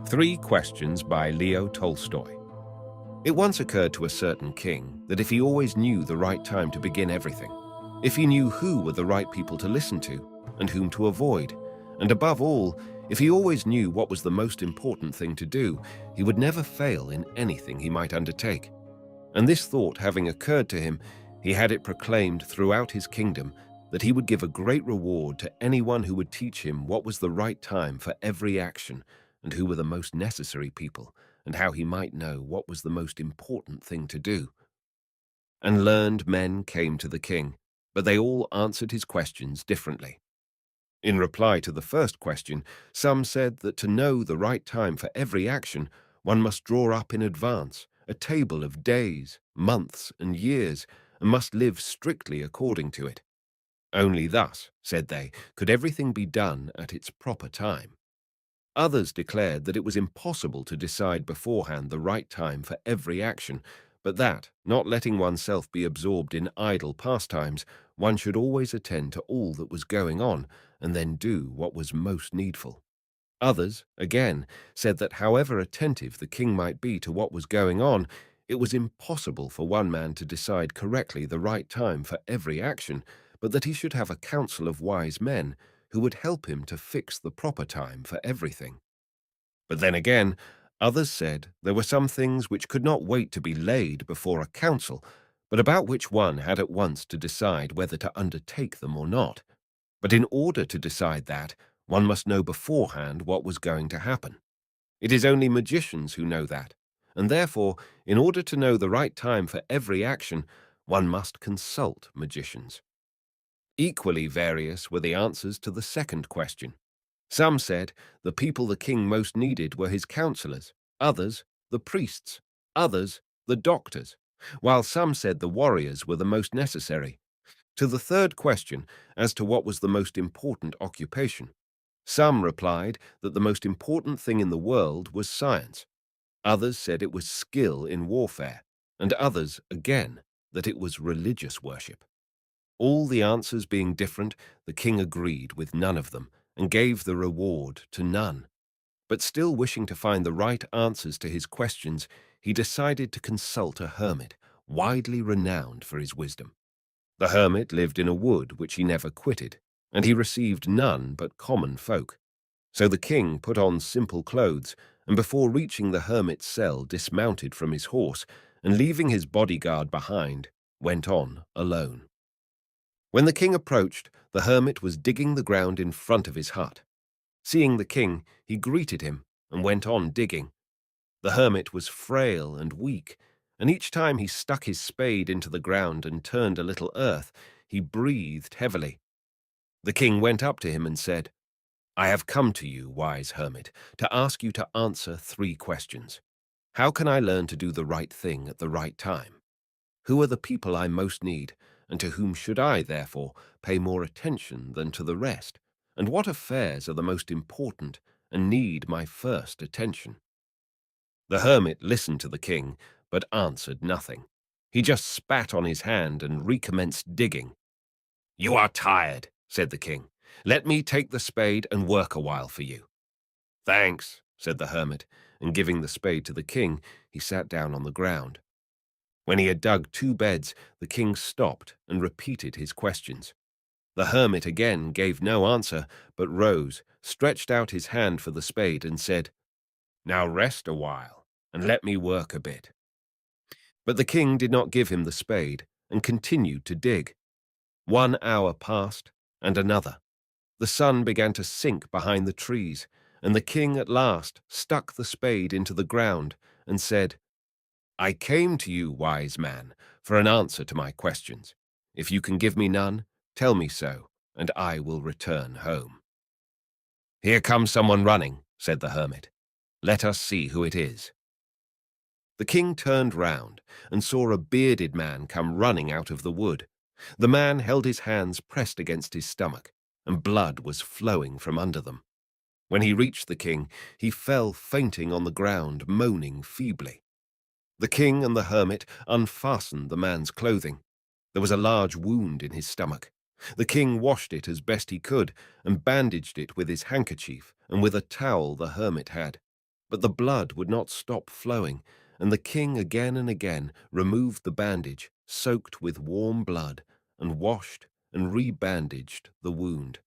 Three Questions by Leo Tolstoy. It once occurred to a certain king that if he always knew the right time to begin everything, if he knew who were the right people to listen to and whom to avoid, and above all, if he always knew what was the most important thing to do, he would never fail in anything he might undertake. And this thought having occurred to him, he had it proclaimed throughout his kingdom that he would give a great reward to anyone who would teach him what was the right time for every action, and who were the most necessary people, and how he might know what was the most important thing to do. And learned men came to the king, but they all answered his questions differently. In reply to the first question, some said that to know the right time for every action, one must draw up in advance a table of days, months, and years, and must live strictly according to it. Only thus, said they, could everything be done at its proper time. Others declared that it was impossible to decide beforehand the right time for every action, but that, not letting oneself be absorbed in idle pastimes, one should always attend to all that was going on, and then do what was most needful. Others, again, said that however attentive the king might be to what was going on, it was impossible for one man to decide correctly the right time for every action, but that he should have a council of wise men who would help him to fix the proper time for everything. But then again, others said there were some things which could not wait to be laid before a council, but about which one had at once to decide whether to undertake them or not. But in order to decide that, one must know beforehand what was going to happen. It is only magicians who know that, and therefore, in order to know the right time for every action, one must consult magicians. Equally various were the answers to the second question. Some said the people the king most needed were his counselors, others the priests, others the doctors, while some said the warriors were the most necessary. To the third question, as to what was the most important occupation, some replied that the most important thing in the world was science. Others said it was skill in warfare, and others, again, that it was religious worship. All the answers being different, the king agreed with none of them, and gave the reward to none. But still wishing to find the right answers to his questions, he decided to consult a hermit, widely renowned for his wisdom. The hermit lived in a wood which he never quitted, and he received none but common folk. So the king put on simple clothes, and before reaching the hermit's cell dismounted from his horse, and leaving his bodyguard behind, went on alone. When the king approached, the hermit was digging the ground in front of his hut. Seeing the king, he greeted him and went on digging. The hermit was frail and weak, and each time he stuck his spade into the ground and turned a little earth, he breathed heavily. The king went up to him and said, "I have come to you, wise hermit, to ask you to answer 3 questions. How can I learn to do the right thing at the right time? Who are the people I most need, and to whom should I, therefore, pay more attention than to the rest? And what affairs are the most important and need my first attention?" The hermit listened to the king, but answered nothing. He just spat on his hand and recommenced digging. "You are tired," said the king. "Let me take the spade and work a while for you." "Thanks," said the hermit, and giving the spade to the king, he sat down on the ground. When he had dug 2 beds, the king stopped and repeated his questions. The hermit again gave no answer, but rose, stretched out his hand for the spade, and said, "Now rest a while, and let me work a bit." But the king did not give him the spade, and continued to dig. 1 hour passed, and another. The sun began to sink behind the trees, and the king at last stuck the spade into the ground and said, "I came to you, wise man, for an answer to my questions. If you can give me none, tell me so, and I will return home." "Here comes someone running," said the hermit. "Let us see who it is." The king turned round and saw a bearded man come running out of the wood. The man held his hands pressed against his stomach, and blood was flowing from under them. When he reached the king, he fell fainting on the ground, moaning feebly. The king and the hermit unfastened the man's clothing. There was a large wound in his stomach. The king washed it as best he could, and bandaged it with his handkerchief and with a towel the hermit had. But the blood would not stop flowing, and the king again and again removed the bandage, soaked with warm blood, and washed and rebandaged the wound.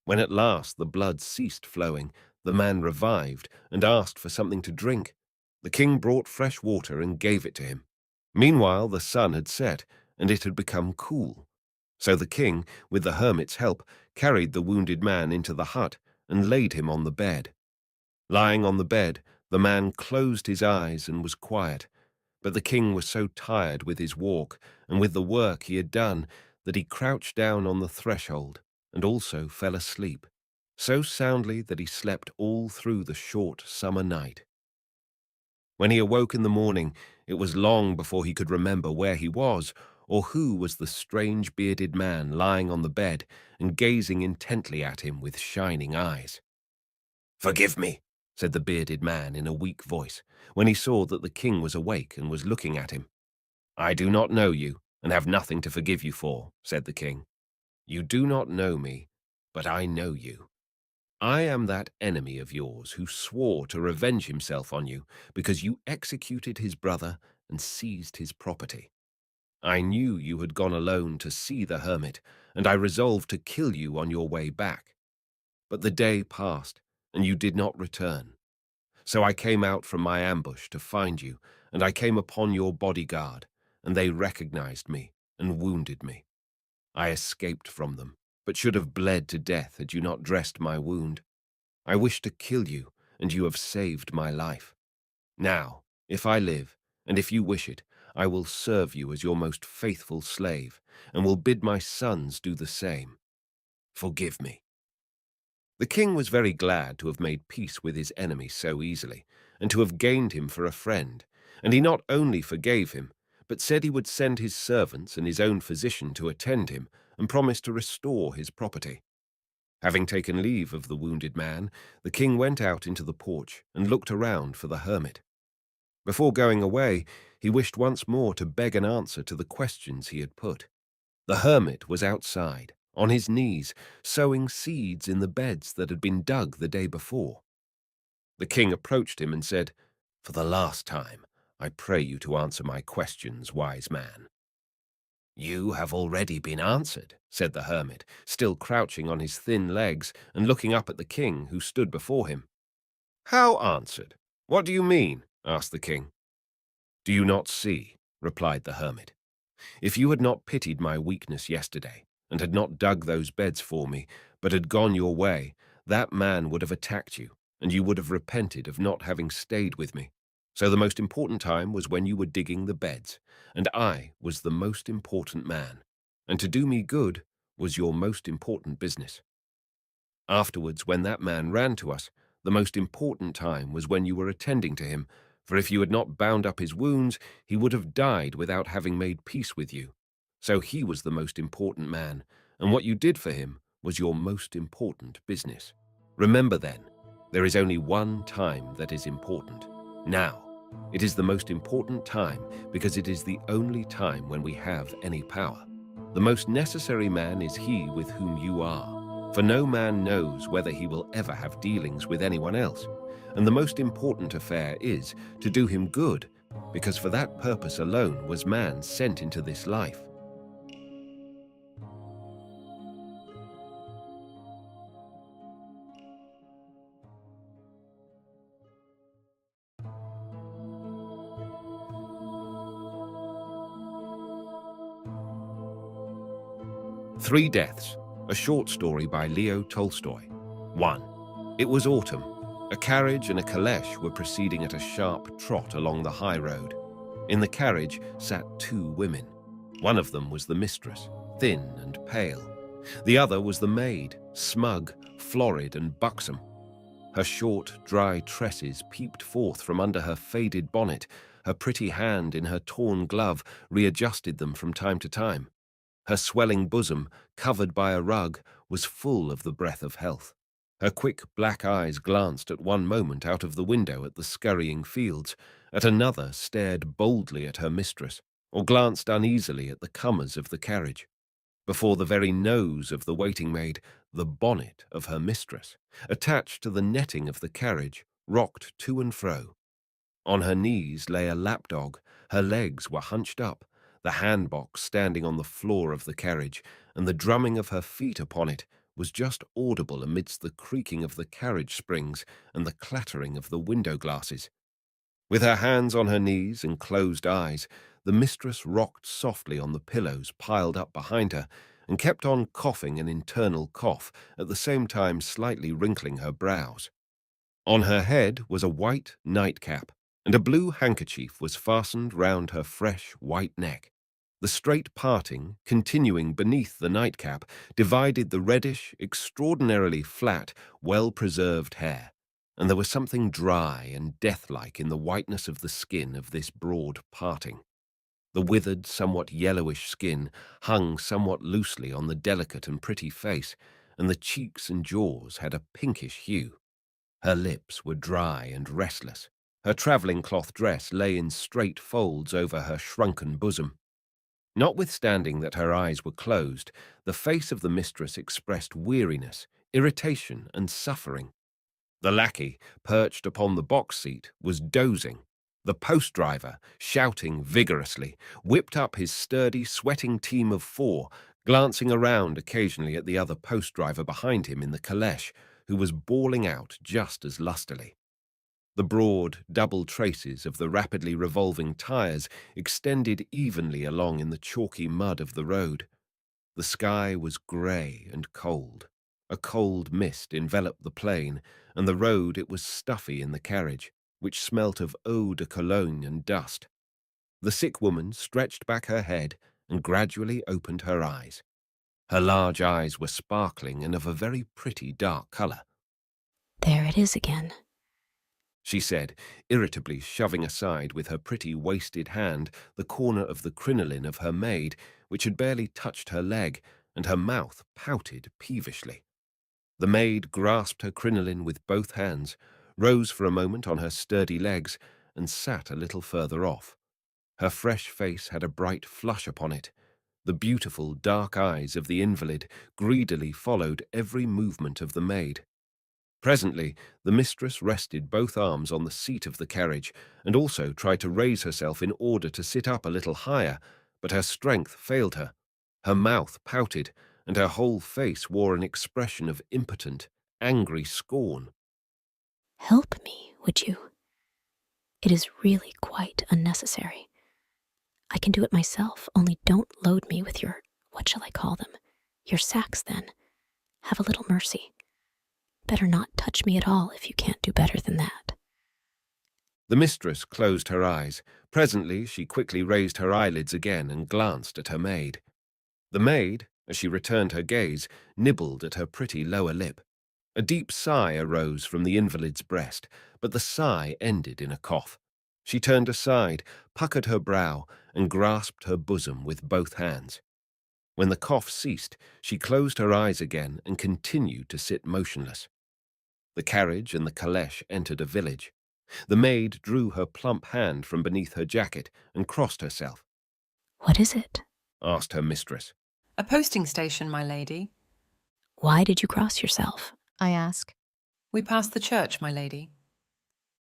When at last the blood ceased flowing, the man revived and asked for something to drink. The king brought fresh water and gave it to him. Meanwhile, the sun had set, and it had become cool. So the king, with the hermit's help, carried the wounded man into the hut and laid him on the bed. Lying on the bed, the man closed his eyes and was quiet. But the king was so tired with his walk and with the work he had done that he crouched down on the threshold and also fell asleep, so soundly that he slept all through the short summer night. When he awoke in the morning, it was long before he could remember where he was or who was the strange bearded man lying on the bed and gazing intently at him with shining eyes. "Forgive me," said the bearded man in a weak voice, when he saw that the king was awake and was looking at him. "I do not know you, and have nothing to forgive you for," said the king. "You do not know me, but I know you. I am that enemy of yours who swore to revenge himself on you because you executed his brother and seized his property. I knew you had gone alone to see the hermit, and I resolved to kill you on your way back. But the day passed, and you did not return. So I came out from my ambush to find you, and I came upon your bodyguard, and they recognized me and wounded me. I escaped from them, but should have bled to death had you not dressed my wound. I wished to kill you, and you have saved my life. Now, if I live, and if you wish it, I will serve you as your most faithful slave, and will bid my sons do the same. Forgive me." The king was very glad to have made peace with his enemy so easily, and to have gained him for a friend, and he not only forgave him, but said he would send his servants and his own physician to attend him, and promised to restore his property. Having taken leave of the wounded man, the king went out into the porch and looked around for the hermit. Before going away, he wished once more to beg an answer to the questions he had put. The hermit was outside, on his knees, sowing seeds in the beds that had been dug the day before. The king approached him and said, "For the last time, I pray you to answer my questions, wise man." "You have already been answered," said the hermit, still crouching on his thin legs and looking up at the king, who stood before him. "How answered? What do you mean?" asked the king. "Do you not see?" replied the hermit. "If you had not pitied my weakness yesterday, and had not dug those beds for me, but had gone your way, that man would have attacked you, and you would have repented of not having stayed with me. So the most important time was when you were digging the beds, and I was the most important man, and to do me good was your most important business. Afterwards, when that man ran to us, the most important time was when you were attending to him, for if you had not bound up his wounds, he would have died without having made peace with you. So he was the most important man, and what you did for him was your most important business. Remember then, there is only one time that is important. Now. It is the most important time because it is the only time when we have any power. The most necessary man is he with whom you are, for no man knows whether he will ever have dealings with anyone else. And the most important affair is to do him good, because for that purpose alone was man sent into this life. Three Deaths, a short story by Leo Tolstoy. 1. It was autumn. A carriage and a caleche were proceeding at a sharp trot along the high road. In the carriage sat two women. One of them was the mistress, thin and pale. The other was the maid, smug, florid and buxom. Her short, dry tresses peeped forth from under her faded bonnet. Her pretty hand in her torn glove readjusted them from time to time. Her swelling bosom, covered by a rug, was full of the breath of health. Her quick black eyes glanced at one moment out of the window at the scurrying fields, at another stared boldly at her mistress, or glanced uneasily at the comers of the carriage. Before the very nose of the waiting maid, the bonnet of her mistress, attached to the netting of the carriage, rocked to and fro. On her knees lay a lapdog. Her legs were hunched up, the handbox standing on the floor of the carriage, and the drumming of her feet upon it was just audible amidst the creaking of the carriage springs and the clattering of the window glasses. With her hands on her knees and closed eyes, the mistress rocked softly on the pillows piled up behind her and kept on coughing an internal cough, at the same time slightly wrinkling her brows. On her head was a white nightcap, and a blue handkerchief was fastened round her fresh white neck. The straight parting, continuing beneath the nightcap, divided the reddish, extraordinarily flat, well-preserved hair, and there was something dry and death-like in the whiteness of the skin of this broad parting. The withered, somewhat yellowish skin hung somewhat loosely on the delicate and pretty face, and the cheeks and jaws had a pinkish hue. Her lips were dry and restless. Her travelling cloth dress lay in straight folds over her shrunken bosom. Notwithstanding that her eyes were closed, the face of the mistress expressed weariness, irritation, and suffering. The lackey, perched upon the box seat, was dozing. The post-driver, shouting vigorously, whipped up his sturdy, sweating team of 4, glancing around occasionally at the other post-driver behind him in the calèche, who was bawling out just as lustily. The broad, double traces of the rapidly revolving tires extended evenly along in the chalky mud of the road. The sky was grey and cold. A cold mist enveloped the plain, and the road it was stuffy in the carriage, which smelt of eau de cologne and dust. The sick woman stretched back her head and gradually opened her eyes. Her large eyes were sparkling and of a very pretty dark colour. "There it is again," she said, irritably shoving aside with her pretty wasted hand the corner of the crinoline of her maid, which had barely touched her leg, and her mouth pouted peevishly. The maid grasped her crinoline with both hands, rose for a moment on her sturdy legs, and sat a little further off. Her fresh face had a bright flush upon it. The beautiful dark eyes of the invalid greedily followed every movement of the maid. Presently, the mistress rested both arms on the seat of the carriage and also tried to raise herself in order to sit up a little higher, but her strength failed her. Her mouth pouted, and her whole face wore an expression of impotent, angry scorn. "Help me, would you? It is really quite unnecessary. I can do it myself, only don't load me with your, what shall I call them? Your sacks, then. Have a little mercy. Better not touch me at all if you can't do better than that." The mistress closed her eyes. Presently she quickly raised her eyelids again and glanced at her maid. The maid, as she returned her gaze, nibbled at her pretty lower lip. A deep sigh arose from the invalid's breast, but the sigh ended in a cough. She turned aside, puckered her brow, and grasped her bosom with both hands. When the cough ceased, she closed her eyes again and continued to sit motionless. The carriage and the calèche entered a village. The maid drew her plump hand from beneath her jacket and crossed herself. "What is it?" asked her mistress. "A posting station, my lady." "Why did you cross yourself?" I ask. "We passed the church, my lady."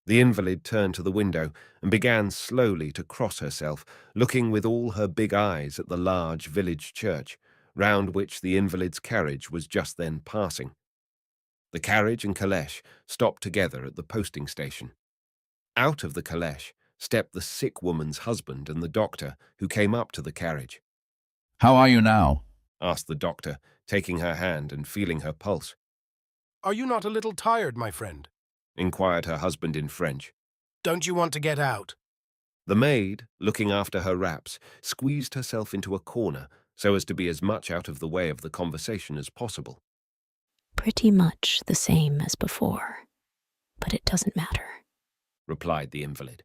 The invalid turned to the window and began slowly to cross herself, looking with all her big eyes at the large village church, round which the invalid's carriage was just then passing. The carriage and calèche stopped together at the posting station. Out of the calèche stepped the sick woman's husband and the doctor, who came up to the carriage. "How are you now?" asked the doctor, taking her hand and feeling her pulse. "Are you not a little tired, my friend?" inquired her husband in French. "Don't you want to get out?" The maid, looking after her wraps, squeezed herself into a corner so as to be as much out of the way of the conversation as possible. "Pretty much the same as before, but it doesn't matter," replied the invalid.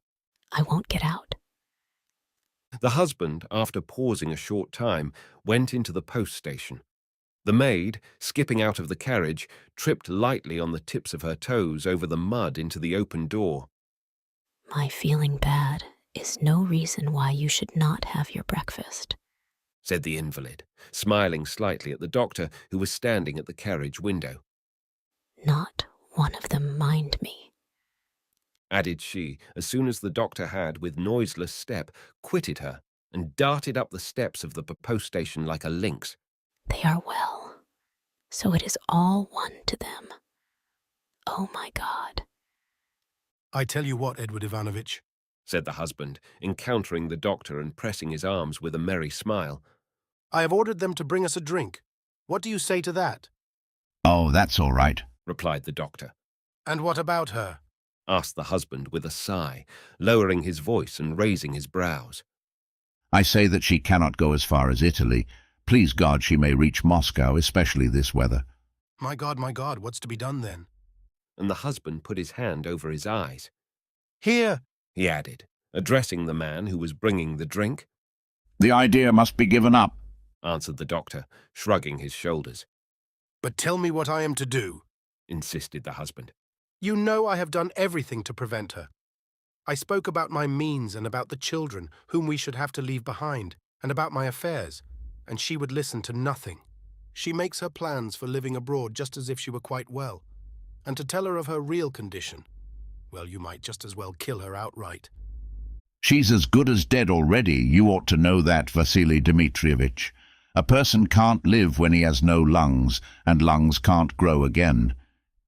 "I won't get out." The husband, after pausing a short time, went into the post station. The maid, skipping out of the carriage, tripped lightly on the tips of her toes over the mud into the open door. "My feeling bad is no reason why you should not have your breakfast," said the invalid, smiling slightly at the doctor who was standing at the carriage window. "Not one of them mind me. added she, as soon as the doctor had, with noiseless step, quitted her and darted up the steps of the post station like a lynx. They are well, so it is all one to them. Oh my God. I tell you what, Edward Ivanovich, said the husband, encountering the doctor and pressing his arms with a merry smile. I have ordered them to bring us a drink. What do you say to that? Oh, that's all right. Replied the doctor. And what about her? Asked the husband with a sigh, lowering his voice and raising his brows. I say that she cannot go as far as Italy. Please God she may reach Moscow, especially this weather. My God, what's to be done then? And the husband put his hand over his eyes. Here, he added, addressing the man who was bringing the drink. The idea must be given up, answered the doctor, shrugging his shoulders. but tell me what I am to do. Insisted the husband. You know I have done everything to prevent her. I spoke about my means and about the children whom we should have to leave behind, and about my affairs, and she would listen to nothing. She makes her plans for living abroad just as if she were quite well, and to tell her of her real condition, well, you might just as well kill her outright. She's as good as dead already. You ought to know that, Vasily Dmitrievich. A person can't live when he has no lungs, and lungs can't grow again.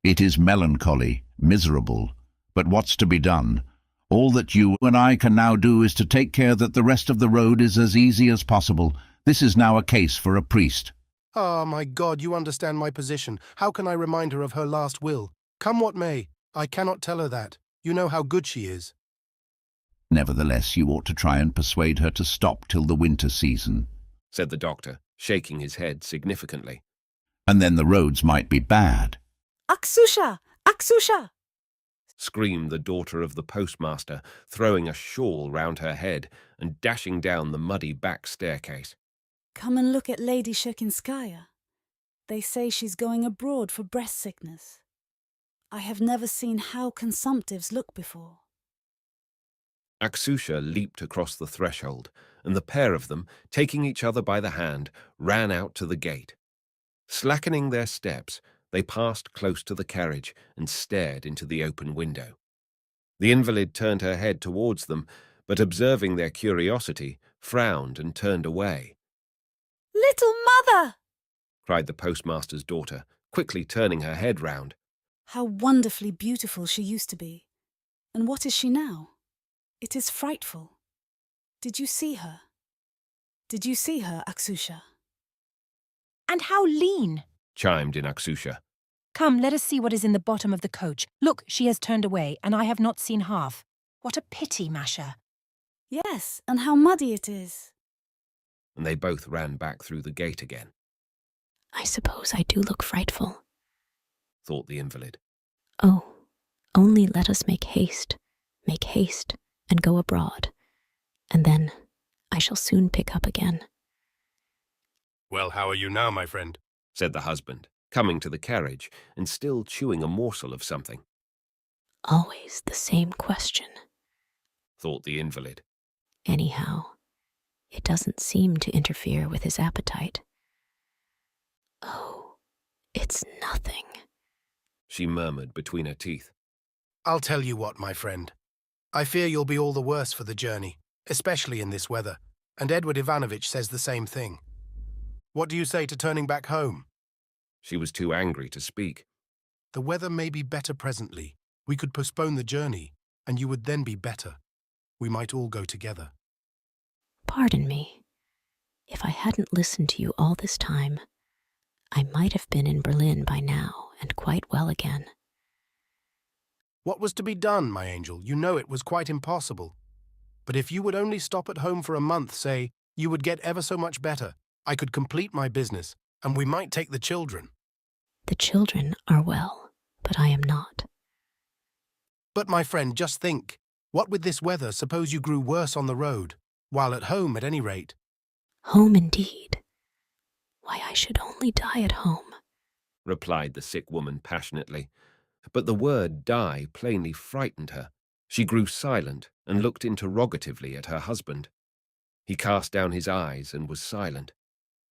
It is melancholy, miserable. But what's to be done? All that you and I can now do is to take care that the rest of the road is as easy as possible. This is now a case for a priest. Ah, my God, you understand my position. How can I remind her of her last will? Come what may, I cannot tell her that. You know how good she is. Nevertheless, you ought to try and persuade her to stop till the winter season. Said the doctor, shaking his head significantly. And then the roads might be bad. Aksusha! Aksusha! Screamed the daughter of the postmaster, throwing a shawl round her head and dashing down the muddy back staircase. Come and look at Lady Shekinskaya. They say she's going abroad for breast sickness. I have never seen how consumptives look before. Aksusha leaped across the threshold, and the pair of them, taking each other by the hand, ran out to the gate. Slackening their steps, they passed close to the carriage and stared into the open window. The invalid turned her head towards them, but observing their curiosity, frowned and turned away. Little mother! Cried the postmaster's daughter, quickly turning her head round. How wonderfully beautiful she used to be. And what is she now? It is frightful. Did you see her? Did you see her, Aksusha? And how lean! Chimed in Aksusha. Come, let us see what is in the bottom of the coach. Look, she has turned away, and I have not seen half. What a pity, Masha. Yes, and how muddy it is. And they both ran back through the gate again. I suppose I do look frightful, thought the invalid. Oh, only let us make haste, and go abroad, and then I shall soon pick up again. Well, how are you now, my friend? Said the husband, coming to the carriage and still chewing a morsel of something. Always the same question. Thought the invalid. Anyhow, it doesn't seem to interfere with his appetite. Oh, it's nothing, she murmured between her teeth. I'll tell you what, my friend. I fear you'll be all the worse for the journey, especially in this weather, and Edward Ivanovich says the same thing. What do you say to turning back home? She was too angry to speak. The weather may be better presently. We could postpone the journey, and you would then be better. We might all go together. Pardon me. If I hadn't listened to you all this time, I might have been in Berlin by now and quite well again. What was to be done, my angel? You know it was quite impossible. But if you would only stop at home for a month, say, you would get ever so much better. I could complete my business, and we might take the children. The children are well, but I am not. But, my friend, just think. What with this weather, suppose you grew worse on the road, while at home at any rate. Home indeed. Why, I should only die at home, replied the sick woman passionately. But the word die plainly frightened her. She grew silent and looked interrogatively at her husband. He cast down his eyes and was silent.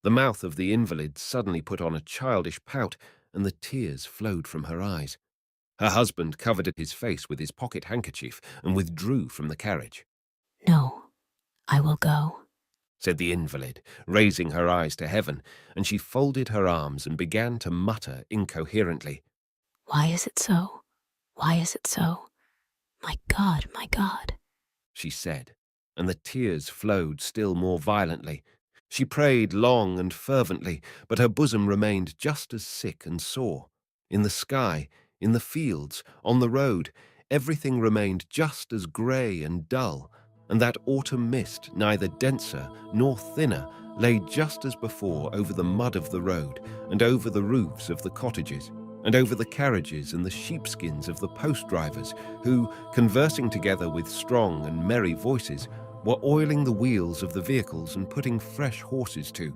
The mouth of the invalid suddenly put on a childish pout, and the tears flowed from her eyes. Her husband covered his face with his pocket handkerchief and withdrew from the carriage. No, I will go. Said the invalid, raising her eyes to heaven, and she folded her arms and began to mutter incoherently. Why is it so? Why is it so? My God, She said, and the tears flowed still more violently. She prayed long and fervently, but her bosom remained just as sick and sore. In the sky, in the fields, on the road, everything remained just as grey and dull, and that autumn mist, neither denser nor thinner, lay just as before over the mud of the road, and over the roofs of the cottages, and over the carriages and the sheepskins of the post-drivers, who, conversing together with strong and merry voices, were oiling the wheels of the vehicles and putting fresh horses to.